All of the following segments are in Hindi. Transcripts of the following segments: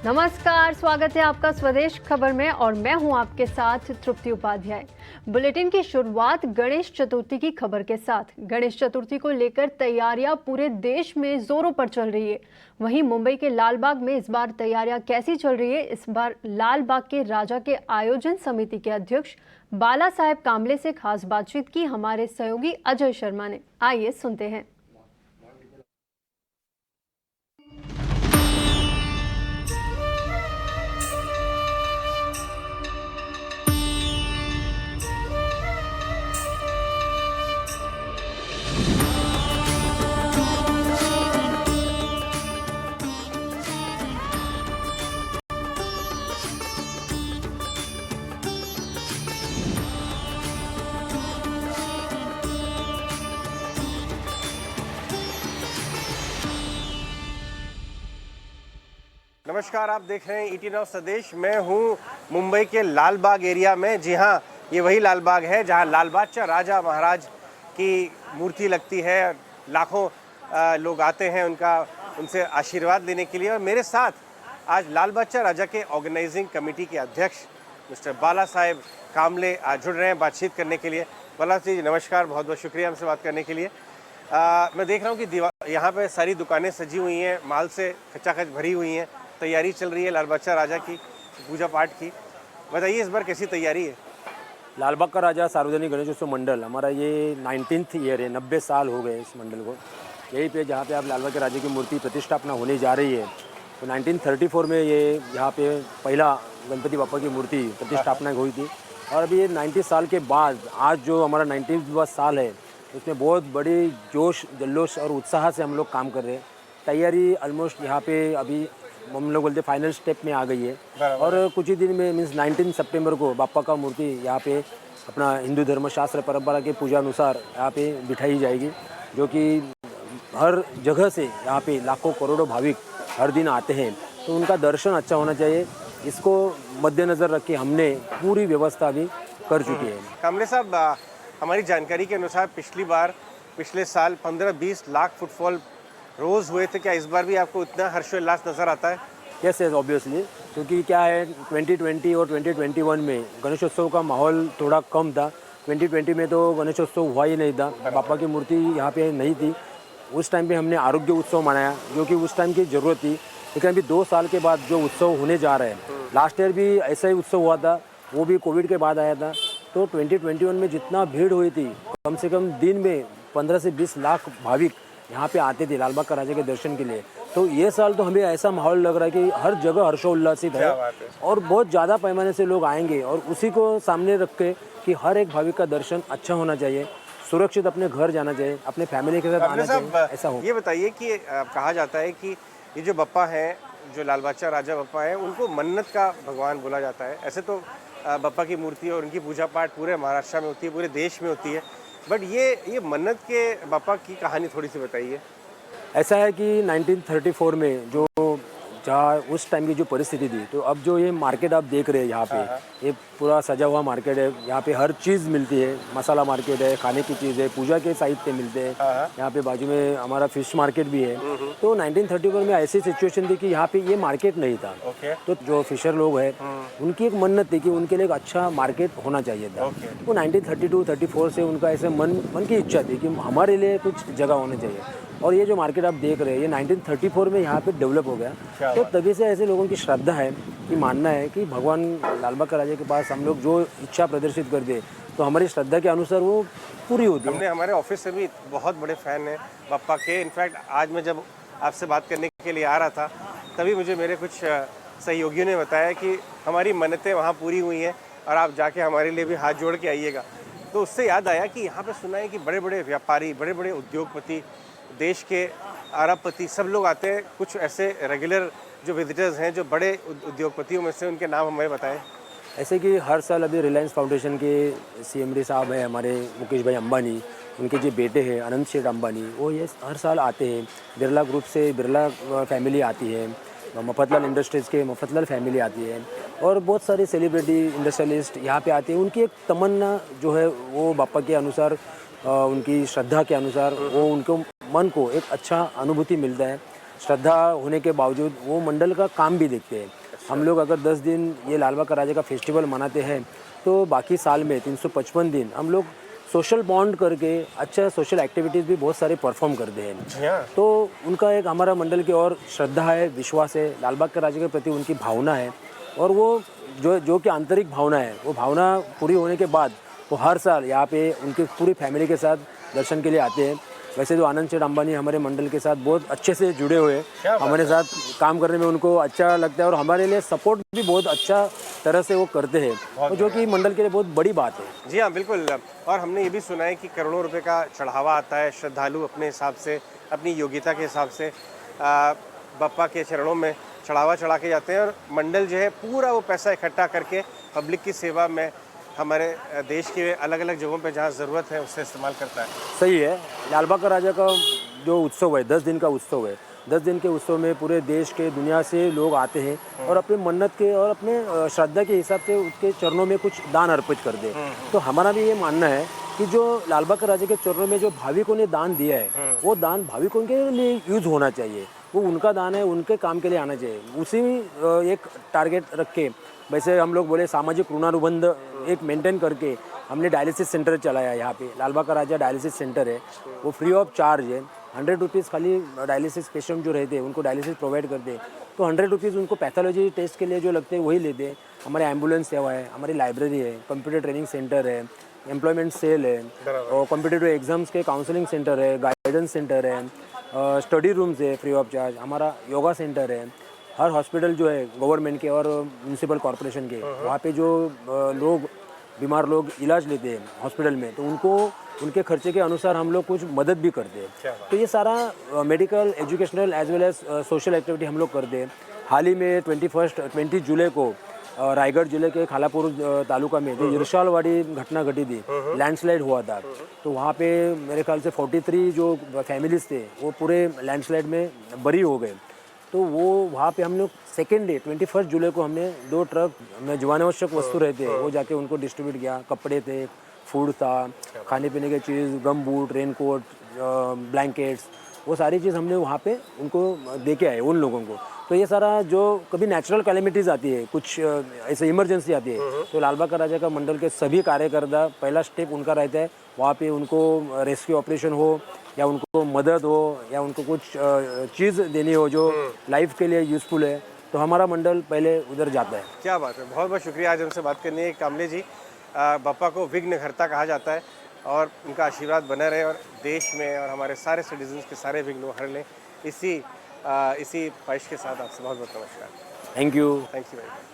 नमस्कार, स्वागत है आपका स्वदेश खबर में और मैं हूं आपके साथ तृप्ति उपाध्याय। बुलेटिन की शुरुआत गणेश चतुर्थी की खबर के साथ। गणेश चतुर्थी को लेकर तैयारियां पूरे देश में जोरों पर चल रही है। वहीं मुंबई के लालबाग में इस बार तैयारियां कैसी चल रही है, इस बार लालबाग के राजा के आयोजन समिति के अध्यक्ष बाला साहेब कामले से खास बातचीत की हमारे सहयोगी अजय शर्मा ने। आइए सुनते हैं। नमस्कार, आप देख रहे हैं ईटी नाउ स्वदेश। मैं हूं मुंबई के लालबाग एरिया में। जी हां, ये वही लालबाग है जहां लाल बादशाह राजा महाराज की मूर्ति लगती है। लाखों लोग आते हैं उनसे आशीर्वाद लेने के लिए। और मेरे साथ आज लाल बादशाह राजा के ऑर्गेनाइजिंग कमेटी के अध्यक्ष मिस्टर बाला साहेब कामले आज जुड़ रहे हैं बातचीत करने के लिए। बाला जी नमस्कार, बहुत बहुत शुक्रिया हमसे बात करने के लिए। मैं देख रहा हूँ कि यहाँ पे सारी दुकानें सजी हुई हैं, माल से खचाखच भरी हुई हैं, तैयारी चल रही है लाल बादशाह राजा की पूजा पाठ की। बताइए इस बार कैसी तैयारी है? लालबाग का राजा सार्वजनिक गणेशोत्सव मंडल हमारा ये 19th ईयर है, 90 साल हो गए इस मंडल को। यहीं पे जहाँ पे आप लालबाग के राजा की मूर्ति प्रतिष्ठापना होने जा रही है, तो 1934 में ये यहाँ पे पहला गणपति बापा की मूर्ति प्रतिष्ठापना हुई थी। और अभी ये 90 साल के बाद आज जो हमारा 19वां साल है, उसमें बहुत बड़ी जोश जल्लोश और उत्साह से हम लोग काम कर रहे हैं। तैयारी ऑलमोस्ट यहाँ पे अभी हम लोग बोलते फाइनल स्टेप में आ गई है। और कुछ ही दिन में मीन्स 19 सितंबर को बापा का मूर्ति यहाँ पे अपना हिंदू धर्मशास्त्र परंपरा के पूजा अनुसार यहाँ पे बिठाई जाएगी, जो कि हर जगह से यहाँ पे लाखों करोड़ों भाविक हर दिन आते हैं, तो उनका दर्शन अच्छा होना चाहिए। इसको मद्देनज़र रख के हमने पूरी व्यवस्था भी कर चुकी है। कामले साहब, हमारी जानकारी के अनुसार पिछले साल 15-20 लाख फुटफॉल रोज़ हुए थे। क्या इस बार भी आपको इतना हर्षोल्लास नज़र आता है? यस ऑब्वियसली, क्योंकि क्या है 2020 और 2021 में गणेशोत्सव का माहौल थोड़ा कम था। 2020 में तो गणेशोत्सव हुआ ही नहीं था, बापा की मूर्ति यहाँ पे नहीं थी। उस टाइम पे हमने आरोग्य उत्सव मनाया, जो कि उस टाइम की ज़रूरत थी। लेकिन अभी 2 साल के बाद जो उत्सव होने जा रहे हैं, लास्ट ईयर भी ऐसा ही उत्सव हुआ था, वो भी कोविड के बाद आया था। तो 2021 में जितना भीड़ हुई थी, कम से कम दिन में 15 से 20 लाख भाविक यहाँ पे आते थे लालबाग का राजा के दर्शन के लिए। तो ये साल तो हमें ऐसा माहौल लग रहा है कि हर जगह हर्षोल्लासित है और बहुत ज़्यादा पैमाने से लोग आएंगे। और उसी को सामने रख के कि हर एक भाविक का दर्शन अच्छा होना चाहिए, सुरक्षित अपने घर जाना चाहिए, अपने फैमिली के साथ आना चाहिए, ऐसा हो। ये बताइए कि कहा जाता है कि ये जो बप्पा हैं, जो लाल बादशाह राजा बप्पा हैं, उनको मन्नत का भगवान बोला जाता है। ऐसे तो बप्पा की मूर्ति और उनकी पूजा पाठ पूरे महाराष्ट्र में होती है, पूरे देश में होती है, बट ये मन्नत के बापा की कहानी थोड़ी सी बताइए। ऐसा है कि 1934 में जो जहाँ उस टाइम की जो परिस्थिति थी, तो अब जो ये मार्केट आप देख रहे हैं यहाँ पे, ये पूरा सजा हुआ मार्केट है। यहाँ पे हर चीज़ मिलती है, मसाला मार्केट है, खाने की चीज़ है, पूजा के साहित्य मिलते हैं। यहाँ पे बाजू में हमारा फिश मार्केट भी है। तो 1934 में ऐसी सिचुएशन थी कि यहाँ पे ये मार्केट नहीं था। तो जो फिशर लोग हैं, उनकी एक मन्नत थी कि उनके लिए एक अच्छा मार्केट होना चाहिए था। तो 1932-34 से उनका ऐसे मन की इच्छा थी कि हमारे लिए कुछ जगह होनी चाहिए। और ये जो मार्केट आप देख रहे हैं, ये 1934 में यहाँ पे डेवलप हो गया। तो तभी से ऐसे लोगों की श्रद्धा है कि मानना है कि भगवान लालबाग का राजा के पास हम लोग जो इच्छा प्रदर्शित कर दे, तो हमारी श्रद्धा के अनुसार वो पूरी होती है। हमने हमारे ऑफिस से भी बहुत बड़े फ़ैन हैं बप्पा के। इनफैक्ट आज मैं जब आपसे बात करने के लिए आ रहा था, तभी मुझे मेरे कुछ सहयोगियों ने बताया कि हमारी मन्नतें वहाँ पूरी हुई हैं और आप जाके हमारे लिए भी हाथ जोड़ के आइएगा। तो उससे याद आया कि यहाँ पर सुना है कि बड़े बड़े व्यापारी, बड़े बड़े उद्योगपति, देश के अरबपति सब लोग आते हैं। कुछ ऐसे रेगुलर जो विजिटर्स हैं, जो बड़े उद्योगपतियों में से, उनके नाम हमें बताएं। ऐसे कि हर साल अभी रिलायंस फाउंडेशन के सीएमडी साहब हैं हमारे मुकेश भाई अंबानी, उनके जो बेटे हैं अनंत शेठ अंबानी, वो ये हर साल आते हैं। बिरला ग्रुप से बिरला फैमिली आती है, मफतलाल इंडस्ट्रीज़ के मफतलाल फैमिली आती है, और बहुत सारे सेलिब्रिटी इंडस्ट्रियलिस्ट यहाँ पे आते हैं। उनकी एक तमन्ना जो है वो बापा के अनुसार, उनकी श्रद्धा के अनुसार, वो उनको मन को एक अच्छा अनुभूति मिलता है। श्रद्धा होने के बावजूद वो मंडल का काम भी देखते हैं। हम लोग अगर 10 दिन ये लाल बाग का राजा का फेस्टिवल मनाते हैं तो बाकी साल में 355 दिन हम लोग सोशल बॉन्ड करके अच्छा सोशल एक्टिविटीज़ भी बहुत सारे परफॉर्म करते हैं। तो उनका एक हमारा मंडल की और श्रद्धा है, विश्वास है, लाल बाग के राजा के प्रति उनकी भावना है और वो जो कि आंतरिक भावना है वो भावना पूरी होने के बाद वो हर साल यहाँ पे उनकी पूरी फैमिली के साथ दर्शन के लिए आते हैं। वैसे तो आनंद सेठ अंबानी हमारे मंडल के साथ बहुत अच्छे से जुड़े हुए हैं, हमारे साथ काम करने में उनको अच्छा लगता है और हमारे लिए सपोर्ट भी बहुत अच्छा तरह से वो करते हैं, और जो कि मंडल के लिए बहुत बड़ी बात है। जी हाँ, बिल्कुल। और हमने ये भी सुना है कि करोड़ों रुपए का चढ़ावा आता है, श्रद्धालु अपने हिसाब से, अपनी योग्यता के हिसाब से बप्पा के चरणों में चढ़ावा चढ़ा के जाते हैं और मंडल जो है पूरा वो पैसा इकट्ठा करके पब्लिक की सेवा में हमारे देश के अलग अलग जगहों पे जहाँ ज़रूरत है उससे इस्तेमाल करता है। सही है। लाल बाग का राजा का जो उत्सव है 10 दिन का उत्सव है, 10 दिन के उत्सव में पूरे देश के दुनिया से लोग आते हैं और अपने मन्नत के और अपने श्रद्धा के हिसाब से उसके चरणों में कुछ दान अर्पित कर दे। तो हमारा भी ये मानना है कि जो लाल बाग के राजा के चरणों में जो भाविकों ने दान दिया है वो दान भाविकों के लिए यूज होना चाहिए, वो उनका दान है, उनके काम के लिए आना चाहिए। उसी एक टारगेट रख के वैसे हम लोग बोले सामाजिक ऋणानुबंध एक मेंटेन करके हमने डायलिसिस सेंटर चलाया है। यहाँ पे लाल बाग का राजा डायलिसिस सेंटर है, वो फ्री ऑफ चार्ज है। 100 रुपीज़ खाली डायलिसिस पेशेंट जो रहते हैं उनको डायलिसिस प्रोवाइड करते हैं, तो 100 रुपीज़ उनको पैथोलॉजी टेस्ट के लिए जो लगते हैं वही लेते हैं। हमारे एम्बुलेंस सेवा है, हमारी लाइब्रेरी है, कंप्यूटर ट्रेनिंग सेंटर है, एम्प्लॉयमेंट सेल है और कॉम्पिटिटिव एग्जाम्स के काउंसलिंग सेंटर है, गाइडेंस सेंटर है, स्टडी रूम्स है फ्री ऑफ चार्ज, हमारा योगा सेंटर है। हर हॉस्पिटल जो है गवर्नमेंट के और म्यूनिसिपल कॉरपोरेशन के, वहाँ पे जो लोग बीमार लोग इलाज लेते हैं हॉस्पिटल में, तो उनको उनके खर्चे के अनुसार हम लोग कुछ मदद भी करते हैं। तो ये सारा medical, educational as well as social activity हम लोग करते हैं। हाल ही में 20 जुलाई को रायगढ़ जिले के खालापुर तालुका में जो इरशालवाड़ी घटना घटी थी, लैंडस्लाइड हुआ था, तो वहाँ पे मेरे ख्याल से 43 जो फैमिलीज थे वो पूरे लैंडस्लाइड में बरी हो गए। तो वो वहाँ पे हम लोग सेकेंड डे 21 जुलाई को हमने 2 ट्रक में जीवनावश्यक वस्तु रहते हैं वो जाके उनको डिस्ट्रीब्यूट किया। कपड़े थे, फूड था, खाने पीने की चीज़, गम बूट, रेनकोट, ब्लैंकेट्स, वो सारी चीज़ हमने वहाँ पे उनको दे के आए उन लोगों को। तो ये सारा जो कभी नेचुरल कैलेमिटीज़ आती है, कुछ ऐसे इमरजेंसी आती है, तो लाल बाग का राजा का मंडल के सभी कार्यकर्ता पहला स्टेप उनका रहता है वहाँ पे उनको रेस्क्यू ऑपरेशन हो या उनको मदद हो या उनको कुछ चीज़ देनी हो जो लाइफ के लिए यूज़फुल है, तो हमारा मंडल पहले उधर जाता है। क्या बात है, बहुत बहुत शुक्रिया आज हमसे बात करने के। कामले जी, बप्पा को विघ्नहर्ता कहा जाता है और उनका आशीर्वाद बना रहे और देश में और हमारे सारे सिटीजन्स के सारे विघ्न हर लें, इसी ख्वाहिश के साथ आपसे बहुत बहुत नमस्कार। Thank you. Thank you very much.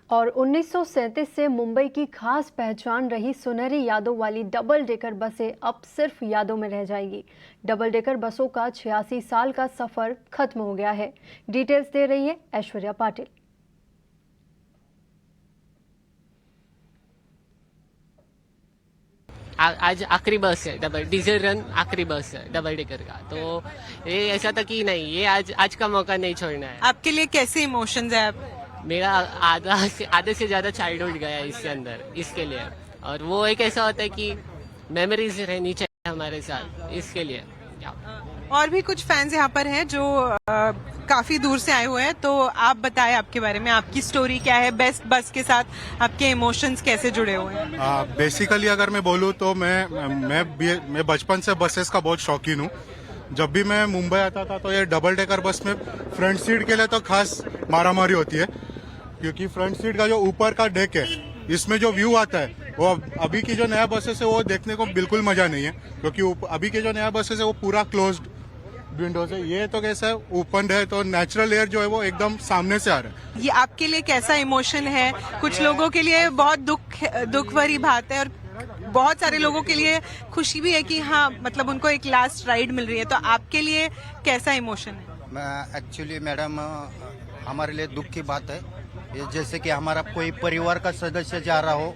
और 1937 से मुंबई की खास पहचान रही सुनहरी यादों वाली डबल डेकर बसें अब सिर्फ यादों में रह जाएगी। डबल डेकर बसों का 86 साल का सफर खत्म हो गया है। डिटेल्स दे रही है ऐश्वर्या पाटिल। आज आखिरी बस है, डबल डीजल रन आखिरी बस है डबल डेकर का। तो ये ऐसा था कि नहीं, ये आज का मौका नहीं छोड़ना है। आपके लिए कैसे इमोशंस है? मेरा आधे से ज्यादा चाइल्डहुड गया इसके अंदर, इसके लिए। और वो एक ऐसा होता है कि मेमोरीज रहनी चाहिए हमारे साथ, इसके लिए। और भी कुछ फैंस यहाँ पर हैं जो काफी दूर से आए हुए हैं, तो आप बताएं आपके बारे में, आपकी स्टोरी क्या है, बेस्ट बस के साथ आपके इमोशंस कैसे जुड़े हुए हैं? बेसिकली अगर मैं बोलूँ तो मैं बचपन से बसेस का बहुत शौकीन हूँ। जब भी मैं मुंबई आता था तो ये डबल डेकर बस में फ्रंट सीट के लिए तो खास मारामारी होती है, क्योंकि फ्रंट सीट का जो ऊपर का डेक है इसमें जो व्यू आता है वो अभी की जो नया बसेस है वो देखने को बिल्कुल मजा नहीं है, क्योंकि अभी के जो नया बसेस है वो पूरा क्लोज्ड विंडोज है। ये तो कैसा है, ओपन है, तो नेचुरल एयर जो है वो एकदम सामने से आ रहा है। ये आपके लिए कैसा इमोशन है? कुछ लोगों के लिए बहुत दुख भरी बात है और बहुत सारे लोगों के लिए खुशी भी है कि हाँ, मतलब उनको एक लास्ट राइड मिल रही है। तो आपके लिए कैसा इमोशन है? एक्चुअली मैडम, हमारे लिए दुख की बात है, ये जैसे कि हमारा कोई परिवार का सदस्य जा रहा हो,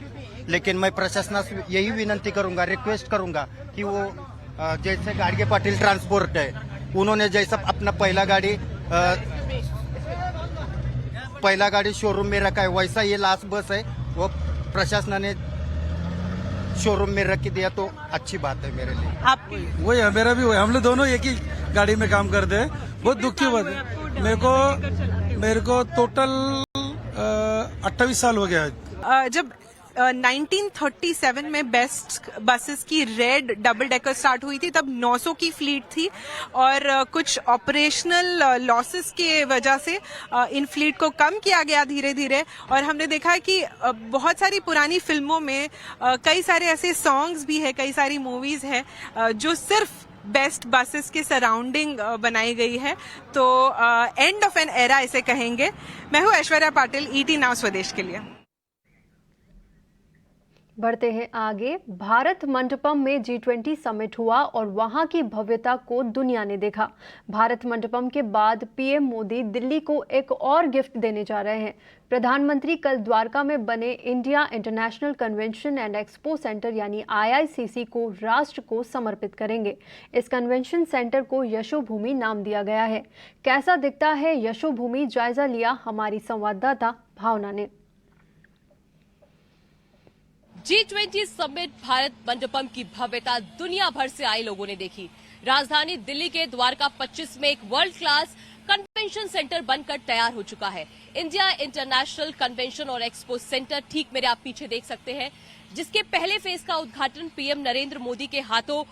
लेकिन मैं प्रशासन से यही विनती करूंगा, रिक्वेस्ट करूंगा कि वो जैसे गाड़गे पाटिल ट्रांसपोर्ट है, उन्होंने जैसा अपना पहला गाड़ी शोरूम में रखा है, वैसा ये लास्ट बस है वो प्रशासन ने शोरूम में रख दिया तो अच्छी बात है मेरे लिए। आपके वही है, मेरा भी वही, हम लोग दोनों एक ही गाड़ी में काम करते हैं। बहुत दुख की बात है। मेरे को टोटल 28 साल हो गया है। जब 1937 में बेस्ट बसेस की रेड डबल डेकर स्टार्ट हुई थी, तब 900 की फ्लीट थी और कुछ ऑपरेशनल लॉसेस के वजह से इन फ्लीट को कम किया गया धीरे धीरे। और हमने देखा है कि बहुत सारी पुरानी फिल्मों में कई सारे ऐसे सॉन्ग्स भी है, कई सारी मूवीज है जो सिर्फ बेस्ट बसेस के सराउंडिंग बनाई गई है। तो एंड ऑफ एन एरा इसे कहेंगे। मैं हूँ ऐश्वर्या पाटिल, ईटी नाउ स्वदेश के लिए। बढ़ते हैं आगे। भारत मंडपम में G20 समिट हुआ और वहां की भव्यता को दुनिया ने देखा। भारत मंडपम के बाद पीएम मोदी दिल्ली को एक और गिफ्ट देने जा रहे हैं। प्रधानमंत्री कल द्वारका में बने India international convention and expo centre यानी IICC को राष्ट्र को समर्पित करेंगे। इस कन्वेंशन सेंटर को यशोभूमि नाम दिया गया है। कैसा दिखता है यशोभूमि, जायजा लिया हमारी संवाददाता भावना ने। G20 समिट भारत मंडपम की भव्यता दुनिया भर से आए लोगों ने देखी। राजधानी दिल्ली के द्वारका 25 में एक वर्ल्ड क्लास कन्वेंशन सेंटर बनकर तैयार हो चुका है। इंडिया इंटरनेशनल कन्वेंशन और एक्सपो सेंटर ठीक मेरे आप पीछे देख सकते हैं, जिसके पहले फेज का उद्घाटन पीएम नरेंद्र मोदी के हाथों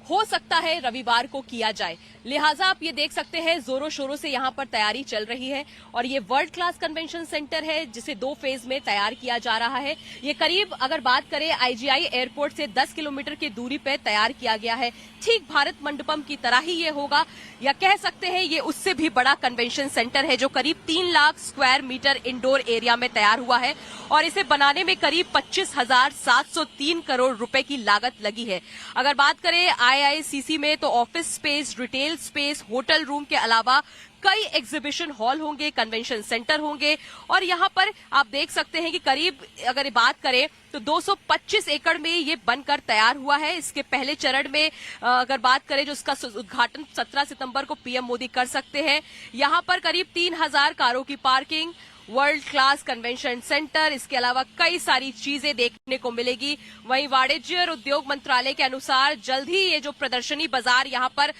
हो सकता है रविवार को किया जाए। लिहाजा आप ये देख सकते हैं जोरों शोरों से यहाँ पर तैयारी चल रही है और ये वर्ल्ड क्लास कन्वेंशन सेंटर है जिसे 2 फेज में तैयार किया जा रहा है। ये करीब अगर बात करें IGI एयरपोर्ट से 10 किलोमीटर की दूरी पर तैयार किया गया है। ठीक भारत मंडपम की तरह ही ये होगा, या कह सकते हैं ये उससे भी बड़ा कन्वेंशन सेंटर है जो करीब 3 lakh square meter indoor area में तैयार हुआ है और इसे बनाने में करीब 25,703 करोड़ रुपए की लागत लगी है। अगर बात करें IICC में तो office space, retail space, hotel room के अलावा कई एग्जीबिशन हॉल होंगे, कन्वेंशन सेंटर होंगे और यहाँ पर आप देख सकते हैं कि करीब अगर बात करें तो 225 एकड़ में ये बनकर तैयार हुआ है। इसके पहले चरण में अगर बात करें जो इसका उद्घाटन 17 सितंबर को पीएम मोदी कर सकते हैं। यहाँ पर करीब 3000 कारों की parking, world class convention centre, इसके अलावा कई सारी चीजें देखने को मिलेगी। वहीं वाणिज्य और उद्योग मंत्रालय के अनुसार जल्द ही ये जो प्रदर्शनी बाजार यहाँ पर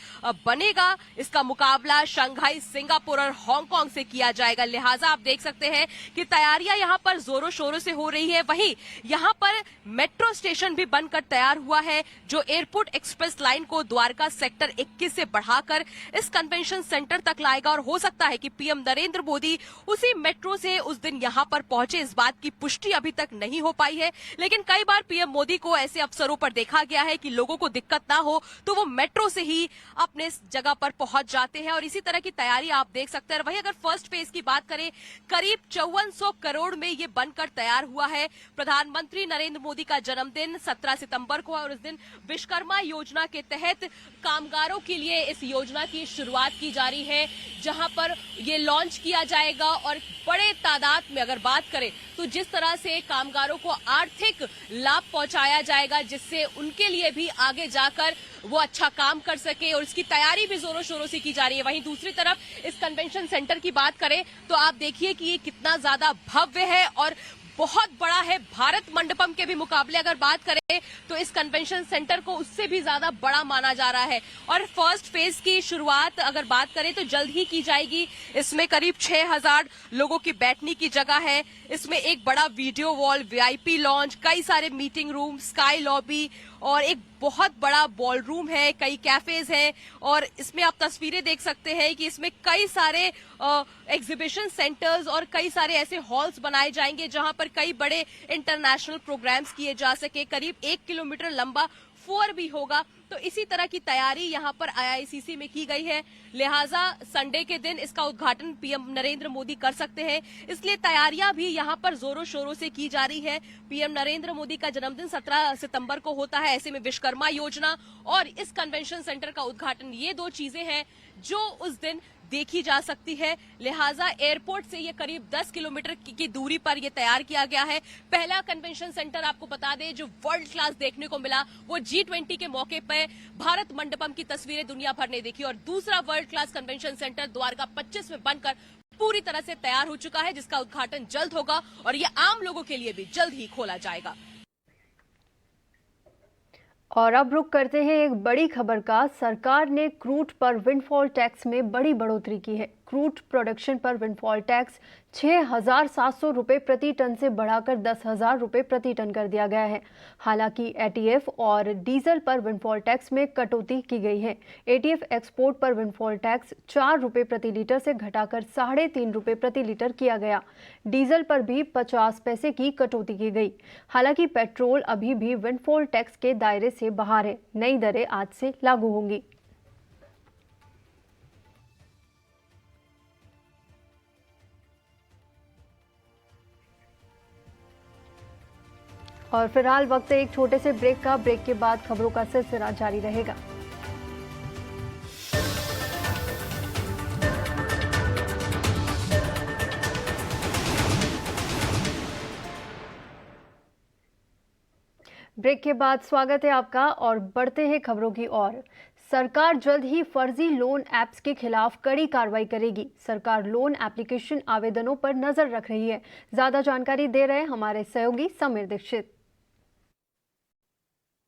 बनेगा, इसका मुकाबला शंघाई, सिंगापुर और हांगकांग से किया जाएगा। लिहाजा आप देख सकते हैं कि तैयारियां यहाँ पर जोरों शोरों से हो रही है। वहीं यहाँ पर मेट्रो स्टेशन भी बनकर तैयार हुआ है जो एयरपोर्ट एक्सप्रेस लाइन को द्वारका सेक्टर 21 से बढ़ाकर इस कन्वेंशन सेंटर तक लाएगा और हो सकता है कि पीएम नरेंद्र मोदी उसी मेट्रो से उस दिन यहां पर पहुंचे। इस बात की पुष्टि अभी तक नहीं हो पाई है, लेकिन कई बार पीएम मोदी को ऐसे अवसरों पर देखा गया है कि लोगों को दिक्कत ना हो तो वो मेट्रो से ही अपने जगह पर पहुंच जाते हैं और इसी तरह की तैयारी आप देख सकते हैं। वहीं अगर फर्स्ट फेज की बात करें, करीब 5400 करोड़ में ये बनकर तैयार हुआ है। प्रधानमंत्री नरेंद्र मोदी का जन्मदिन 17 सितंबर को है और इस दिन विश्वकर्मा योजना के तहत कामगारों के लिए इस योजना की शुरुआत की जा रही है, जहां पर ये लॉन्च किया जाएगा और बड़े तादाद में अगर बात करें तो जिस तरह से कामगारों को आर्थिक लाभ पहुंचाया जाएगा जिससे उनके लिए भी आगे जाकर वो अच्छा काम कर सके और इसकी तैयारी भी जोरों शोरों से की जा रही है। वहीं दूसरी तरफ इस कन्वेंशन सेंटर की बात करें तो आप देखिए कि ये कितना ज्यादा भव्य है और बहुत बड़ा है। भारत मंडपम के भी मुकाबले अगर बात करें तो इस कन्वेंशन सेंटर को उससे भी ज्यादा बड़ा माना जा रहा है और फर्स्ट फेज की शुरुआत अगर बात करें तो जल्द ही की जाएगी। इसमें करीब 6000 लोगों की बैठने की जगह है। इसमें एक बड़ा वीडियो वॉल, VIP लॉन्च, कई सारे मीटिंग रूम, स्काई लॉबी और एक बहुत बड़ा बॉल रूम है, कई कैफेज हैं और इसमें आप तस्वीरें देख सकते हैं कि इसमें कई सारे एग्जीबिशन सेंटर्स और कई सारे ऐसे हॉल्स बनाए जाएंगे जहां पर कई बड़े इंटरनेशनल प्रोग्राम्स किए जा सके। करीब 1 किलोमीटर लंबा फोर भी होगा। तो इसी तरह की तैयारी यहाँ पर IICC में की गई है। लिहाजा संडे के दिन इसका उद्घाटन पीएम नरेंद्र मोदी कर सकते हैं, इसलिए तैयारियां भी यहाँ पर जोरों शोरों से की जा रही है। पीएम नरेंद्र मोदी का जन्मदिन 17 सितंबर को होता है, ऐसे में विश्वकर्मा योजना और इस कन्वेंशन सेंटर का उद्घाटन, ये 2 चीजें हैं जो उस दिन देखी जा सकती है। लिहाजा एयरपोर्ट से ये करीब 10 किलोमीटर की दूरी पर ये तैयार किया गया है। पहला कन्वेंशन सेंटर आपको बता दें जो वर्ल्ड क्लास देखने को मिला वो G20 के मौके पर भारत मंडपम की तस्वीरें दुनिया भर ने देखी और दूसरा world class convention centre Dwarka 25 में बनकर पूरी तरह से तैयार हो चुका है, जिसका उद्घाटन जल्द होगा और ये आम लोगों के लिए भी जल्द ही खोला जाएगा। और अब रुक करते हैं एक बड़ी खबर का। सरकार ने क्रूड पर विंडफॉल टैक्स में बड़ी बढ़ोतरी की है। क्रूड प्रोडक्शन पर विंडफॉल टैक्स 6,700 रुपये प्रति टन से बढ़ाकर 10,000 रुपये प्रति टन कर दिया गया है। हालांकि एटीएफ और डीजल पर विंडफॉल टैक्स में कटौती की गई है। एटीएफ एक्सपोर्ट पर विंडफॉल टैक्स 4 रुपये प्रति लीटर से घटाकर 3.5 रुपये प्रति लीटर किया गया। डीजल पर भी 50 पैसे की कटौती की गई। हालांकि पेट्रोल अभी भी विंडफॉल टैक्स के दायरे से बाहर है। नई दरें आज से लागू होंगी। और फिलहाल वक्त है एक छोटे से ब्रेक का। ब्रेक के बाद खबरों का सिलसिला जारी रहेगा। ब्रेक के बाद स्वागत है आपका और बढ़ते हैं खबरों की ओर। सरकार जल्द ही फर्जी लोन ऐप्स के खिलाफ कड़ी कार्रवाई करेगी। सरकार लोन एप्लीकेशन आवेदनों पर नजर रख रही है। ज्यादा जानकारी दे रहे हैं हमारे सहयोगी समीर दीक्षित।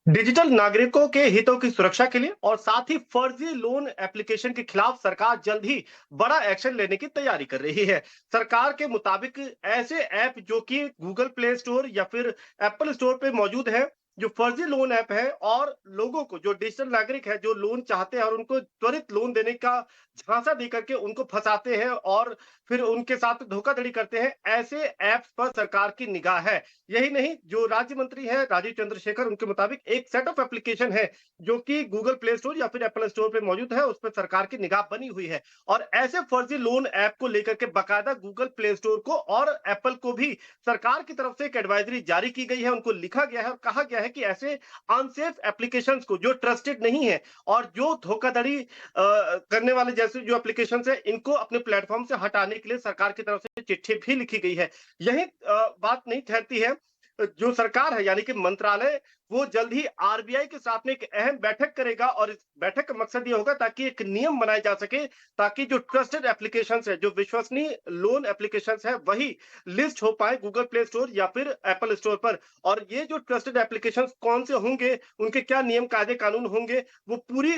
डिजिटल नागरिकों के हितों की सुरक्षा के लिए और साथ ही फर्जी लोन एप्लीकेशन के खिलाफ सरकार जल्द ही बड़ा एक्शन लेने की तैयारी कर रही है। सरकार के मुताबिक ऐसे ऐप जो कि गूगल प्ले स्टोर या फिर एप्पल स्टोर पे मौजूद है, जो फर्जी लोन ऐप है और लोगों को, जो डिजिटल नागरिक है, जो लोन चाहते हैं और उनको त्वरित लोन देने का झांसा देकर के उनको फंसाते हैं और फिर उनके साथ धोखाधड़ी करते हैं, ऐसे ऐप्स पर सरकार की निगाह है। यही नहीं, जो राज्य मंत्री है राजीव चंद्रशेखर, उनके मुताबिक एक सेट ऑफ एप्लीकेशन है जो कि गूगल प्ले स्टोर या फिर एप्पल स्टोर पे मौजूद है, उस पर सरकार की निगाह बनी हुई है। और ऐसे फर्जी लोन ऐप को लेकर के बाकायदा गूगल प्ले स्टोर को और एप्पल को भी सरकार की तरफ से एक एडवाइजरी जारी की गई है। उनको लिखा गया है और कहा गया है कि ऐसे अनसेफ एप्लीकेशंस को, जो ट्रस्टेड नहीं है और जो धोखाधड़ी करने वाले जैसे जो एप्लीकेशंस है, इनको अपने प्लेटफॉर्म से हटाने के लिए सरकार की तरफ से चिट्ठी भी लिखी गई है। यही बात नहीं ठहरती है, जो सरकार है यानी कि मंत्रालय, वो जल्द ही आरबीआई के साथ में एक अहम बैठक करेगा और इस बैठक का मकसद ये होगा ताकि एक नियम बनाया जा सके, ताकि जो ट्रस्टेड एप्लीकेशंस है, जो विश्वसनीय लोन एप्लीकेशंस है, वही लिस्ट हो पाए गूगल प्ले स्टोर या फिर एप्पल स्टोर पर। और ये जो ट्रस्टेड एप्लीकेशंस कौन से होंगे, उनके क्या नियम कायदे कानून होंगे, वो पूरी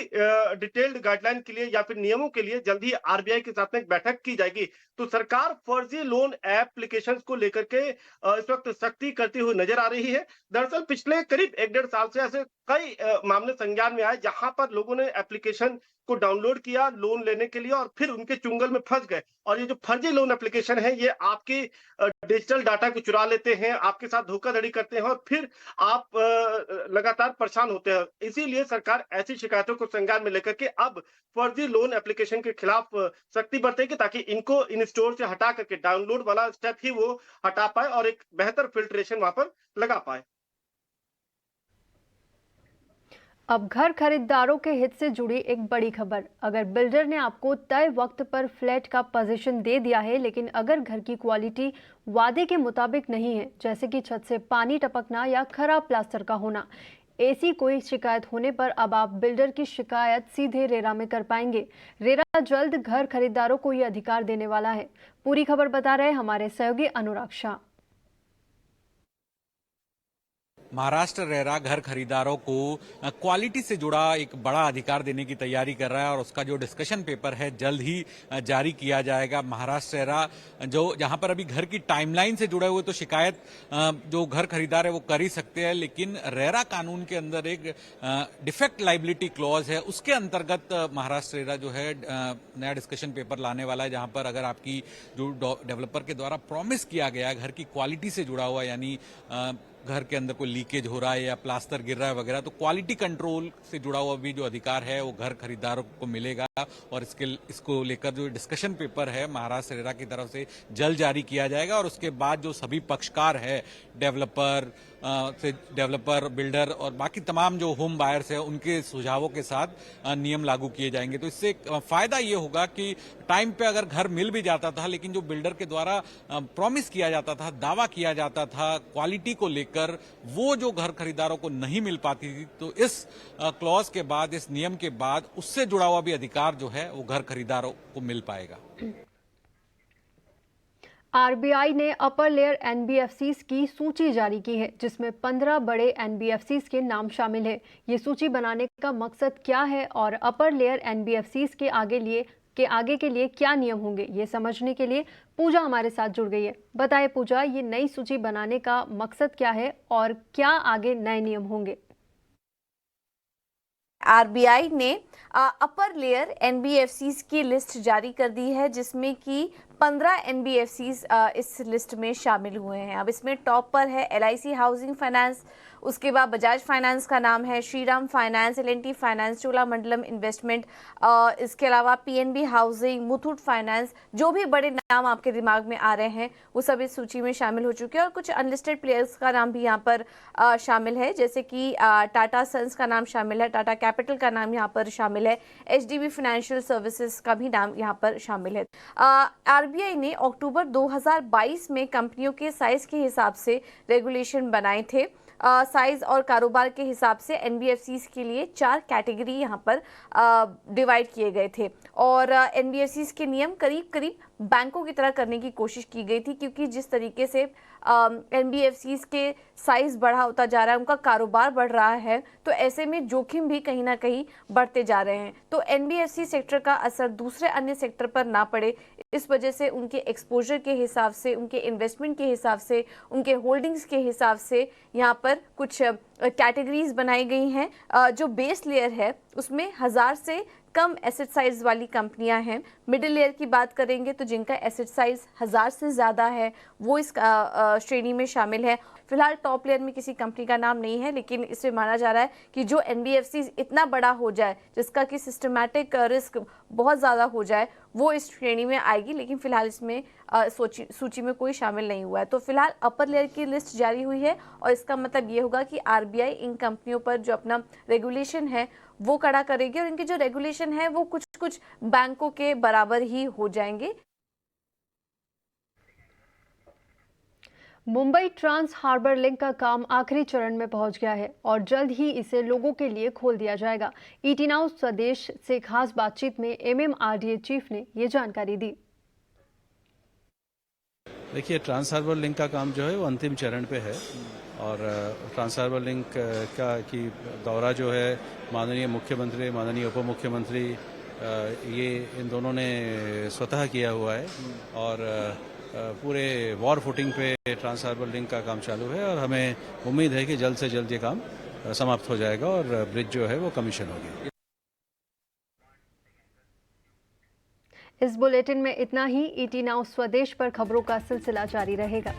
डिटेल्ड गाइडलाइन के लिए या फिर नियमों के लिए जल्द ही आरबीआई के साथ में एक बैठक की जाएगी। तो सरकार फर्जी लोन एप्लीकेशंस को लेकर के इस वक्त सख्ती करती हुई नजर आ रही है। दरअसल पिछले करीब 1-1.5 साल से ऐसे कई मामले संज्ञान में आए जहां पर लोगों ने एप्लीकेशन को डाउनलोड किया लोन लेने के लिए और फिर उनके चुंगल में फंस गए। और ये जो फर्जी लोन एप्लीकेशन है, ये आपके डिजिटल डाटा को चुरा लेते हैं, आपके साथ धोखाधड़ी करते हैं और फिर आप लगातार परेशान होते हैं। इसीलिए सरकार ऐसी शिकायतों को संज्ञान में लेकर के अब फर्जी लोन एप्लीकेशन के खिलाफ सख्ती बरतेगी, ताकि इनको इन स्टोर से हटा करके डाउनलोड वाला स्टेप ही वो हटा पाए और एक बेहतर फिल्ट्रेशन वहां पर लगा पाए। अब घर खरीदारों के हित से जुड़ी एक बड़ी खबर। अगर बिल्डर ने आपको तय वक्त पर फ्लैट का पोजीशन दे दिया है, लेकिन अगर घर की क्वालिटी वादे के मुताबिक नहीं है, जैसे कि छत से पानी टपकना या खराब प्लास्टर का होना, ऐसी कोई शिकायत होने पर अब आप बिल्डर की शिकायत सीधे रेरा में कर पाएंगे। रेरा जल्द घर खरीदारों को ये अधिकार देने वाला है। पूरी खबर बता रहे हमारे सहयोगी अनुराग शाह। महाराष्ट्र रेरा घर खरीदारों को क्वालिटी से जुड़ा एक बड़ा अधिकार देने की तैयारी कर रहा है और उसका जो डिस्कशन पेपर है जल्द ही जारी किया जाएगा। महाराष्ट्र रेरा जो जहां पर अभी घर की टाइमलाइन से जुड़े हुए तो शिकायत जो घर खरीदार है वो कर ही सकते हैं, लेकिन रेरा कानून के अंदर एक डिफेक्ट लाइबिलिटी क्लॉज है, उसके अंतर्गत महाराष्ट्र रेरा जो है नया डिस्कशन पेपर लाने वाला है, जहां पर अगर आपकी जो डेवलपर के द्वारा प्रॉमिस किया गया है घर की क्वालिटी से जुड़ा हुआ, यानी घर के अंदर कोई लीकेज हो रहा है या प्लास्टर गिर रहा है वगैरह, तो क्वालिटी कंट्रोल से जुड़ा हुआ भी जो अधिकार है वो घर खरीदारों को मिलेगा। और इसको लेकर जो डिस्कशन पेपर है महाराष्ट्र रेरा की तरफ से जल्द जारी किया जाएगा और उसके बाद जो सभी पक्षकार है, डेवलपर, बिल्डर और बाकी तमाम जो होम बायर्स है, उनके सुझावों के साथ नियम लागू किए जाएंगे। तो इससे फायदा ये होगा कि टाइम पे अगर घर मिल भी जाता था, लेकिन जो बिल्डर के द्वारा प्रॉमिस किया जाता था, दावा किया जाता था क्वालिटी को लेकर, वो जो घर खरीदारों को नहीं मिल पाती थी, तो इस क्लॉज के बाद, इस नियम के बाद उससे जुड़ा हुआ भी अधिकार जो है वो घर खरीदारों को मिल पाएगा। आरबीआई ने अपर लेयर एनबीएफसीज की सूची जारी की है, जिसमें 15 बड़े एनबीएफसीज के नाम शामिल है। ये सूची बनाने का मकसद क्या है और अपर लेयर एनबीएफसीज के आगे के लिए क्या नियम होंगे, ये समझने के लिए पूजा हमारे साथ जुड़ गई है। बताइए पूजा, ये नई सूची बनाने का मकसद क्या है और क्या आगे नए नियम होंगे? आरबीआई ने अपर लेयर एनबीएफसीज की लिस्ट जारी कर दी है, जिसमें कि 15 एनबीएफसीज इस लिस्ट में शामिल हुए हैं। अब इसमें टॉप पर है एलआईसी हाउसिंग फाइनेंस, उसके बाद बजाज फाइनेंस का नाम है, Shriram finance, L N T finance, Cholamandalam investment, इसके अलावा पीएनबी हाउसिंग, मुथूट फाइनेंस। जो भी बड़े नाम आपके दिमाग में आ रहे हैं वो सब इस सूची में शामिल हो चुके हैं। और कुछ अनलिस्टेड प्लेयर्स का नाम भी यहाँ पर शामिल है, जैसे कि टाटा सन्स का नाम शामिल है, टाटा कैपिटल का नाम यहाँ पर शामिल है, एचडीबी फाइनेंशियल सर्विसेज का भी नाम यहाँ पर शामिल है। आरबीआई ने अक्टूबर 2022 में कंपनियों के साइज के हिसाब से रेगुलेशन बनाए थे। साइज और कारोबार के हिसाब से एनबीएफसीज के लिए 4 कैटेगरी यहाँ पर डिवाइड किए गए थे और एनबीएफसीज के नियम करीब करीब बैंकों की तरह करने की कोशिश की गई थी, क्योंकि जिस तरीके से एनबीएफसीज के साइज बढ़ा होता जा रहा है, उनका कारोबार बढ़ रहा है, तो ऐसे में जोखिम भी कहीं ना कहीं बढ़ते जा रहे हैं। तो एनबीएफसी सेक्टर का असर दूसरे अन्य सेक्टर पर ना पड़े, इस वजह से उनके एक्सपोजर के हिसाब से, उनके इन्वेस्टमेंट के हिसाब से, उनके होल्डिंग्स के हिसाब से यहाँ पर कुछ कैटेगरीज बनाई गई हैं। जो बेस लेयर है उसमें 1000 से कम एसेट साइज वाली कंपनियां हैं। मिडिल लेयर की बात करेंगे तो जिनका एसेट साइज 1000 से ज़्यादा है वो इस श्रेणी में शामिल है। फिलहाल टॉप लेयर में किसी कंपनी का नाम नहीं है, लेकिन इससे माना जा रहा है कि जो एनबीएफसी इतना बड़ा हो जाए, जिसका कि सिस्टमैटिक रिस्क बहुत ज़्यादा हो जाए, वो इस श्रेणी में आएगी। लेकिन फिलहाल इसमें सूची में कोई शामिल नहीं हुआ है। तो फिलहाल अपर लेयर की लिस्ट जारी हुई है और इसका मतलब ये होगा कि आरबीआई इन कंपनियों पर जो अपना रेगुलेशन है वो कड़ा करेगी और इनके जो रेगुलेशन है वो कुछ कुछ बैंकों के बराबर ही हो जाएंगे। मुंबई ट्रांस हार्बर लिंक का काम आखिरी चरण में पहुंच गया है और जल्द ही इसे लोगों के लिए खोल दिया जाएगा। ईटी नाउ स्वदेश से खास बातचीत में एमएमआरडीए चीफ ने ये जानकारी दी। देखिए, ट्रांस हार्बर लिंक का काम जो है वो अंतिम चरण पे है और ट्रांस हार्बर लिंक का की दौरा जो है माननीय मुख्यमंत्री, माननीय उप मुख्यमंत्री, ये इन दोनों ने स्वतः किया हुआ है और पूरे वॉर फुटिंग पे ट्रांस हार्बर लिंक का काम चालू है और हमें उम्मीद है कि जल्द से जल्द ये काम समाप्त हो जाएगा और ब्रिज जो है वो कमीशन होगी। इस बुलेटिन में इतना ही। ईटी नाउ स्वदेश पर खबरों का सिलसिला जारी रहेगा।